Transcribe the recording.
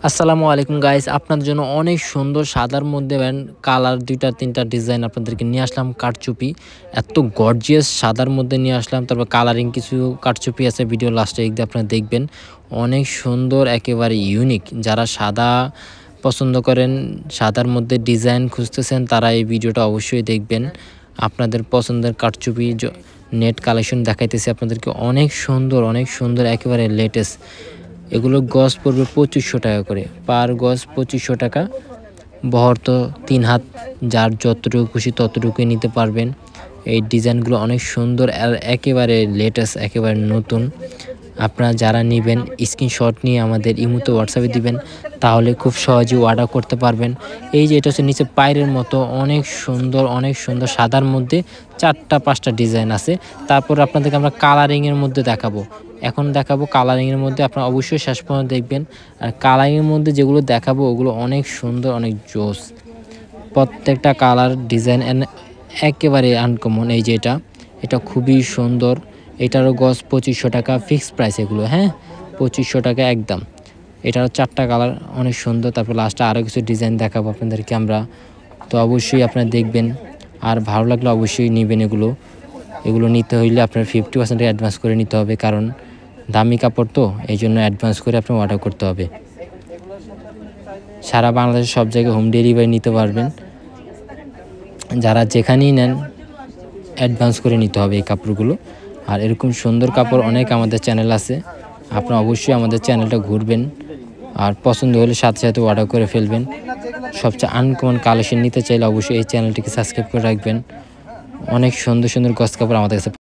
আসসালামু আলাইকুম গাইস, আপনাদের জন্য অনেক সুন্দর সাদার মধ্যে কালার ২টা ৩টা ডিজাইন আপনাদেরকে নিয়ে আসলাম। কারচুপি এত গর্জিয়াস সাদার মধ্যে নিয়ে আসলাম। তারপর কালারিং কিছু কারচুপি আছে, ভিডিও লাস্টে দিয়ে আপনারা দেখবেন। অনেক সুন্দর, একেবারে ইউনিক। যারা সাদা পছন্দ করেন, সাদার মধ্যে ডিজাইন খুঁজতেছেন, তারা এই ভিডিওটা অবশ্যই দেখবেন। আপনাদের পছন্দের কারচুপি নেট কালেকশন দেখাইতেছি আপনাদেরকে। অনেক সুন্দর, অনেক সুন্দর, একেবারে লেটেস্ট। এগুলো গজ পড়বে ২৫০০ টাকা করে, পার গজ ২৫০০ টাকা। বহর তো ৩ হাত, যার যতটুকু খুশি ততটুকুই নিতে পারবেন। এই ডিজাইনগুলো অনেক সুন্দর আর একেবারে লেটেস্ট, একেবারে নতুন। আপনারা যারা নেবেন স্ক্রিনশট নিয়ে আমাদের ইমোতে হোয়াটসঅ্যাপে দিবেন, তাহলে খুব সহজেই অর্ডার করতে পারবেন। এই যে এটা হচ্ছে নিচে পায়রের মতো, অনেক সুন্দর, অনেক সুন্দর। সাদার মধ্যে ৪টা ৫টা ডিজাইন আছে। তারপর আপনাদেরকে আমরা কালারিংয়ের মধ্যে দেখাবো। এখন দেখাবো কালারিংয়ের মধ্যে, আপনারা অবশ্যই শেষ পর্যন্ত দেখবেন। আর কালারিংয়ের মধ্যে যেগুলো দেখাবো ওগুলো অনেক সুন্দর, অনেক জোস। প্রত্যেকটা কালার ডিজাইন একেবারে আনকমন। এই যে এটা খুবই সুন্দর। এটারও গজ ২৫০০ টাকা, ফিক্সড প্রাইস এগুলো, হ্যাঁ, ২৫০০ টাকা একদম। এটারও ৪টা কালার, অনেক সুন্দর। তারপর লাস্টে আরও কিছু ডিজাইন দেখাবো আপনাদেরকে আমরা। তো অবশ্যই আপনারা দেখবেন, আর ভালো লাগলে অবশ্যই নেবেন। এগুলো নিতে হইলে আপনার 50% অ্যাডভান্স করে নিতে হবে, কারণ দামি কাপড় তো, এই জন্য অ্যাডভান্স করে আপনার অর্ডার করতে হবে। সারা বাংলাদেশের সব জায়গায় হোম ডেলিভারি নিতে পারবেন। যারা যেখানেই নেন অ্যাডভান্স করে নিতে হবে এই কাপড়গুলো। আর এরকম সুন্দর কাপড় অনেক আমাদের চ্যানেল আছে, আপনারা অবশ্যই আমাদের চ্যানেলটা ঘুরবেন। আর পছন্দ হলে সাথে সাথে অর্ডার করে ফেলবেন। সবচেয়ে আনকমন কালেকশন নিতে চাইলে অবশ্যই এই চ্যানেলটিকে সাবস্ক্রাইব করে রাখবেন। অনেক সুন্দর সুন্দর গজ কাপড় আমাদের কাছে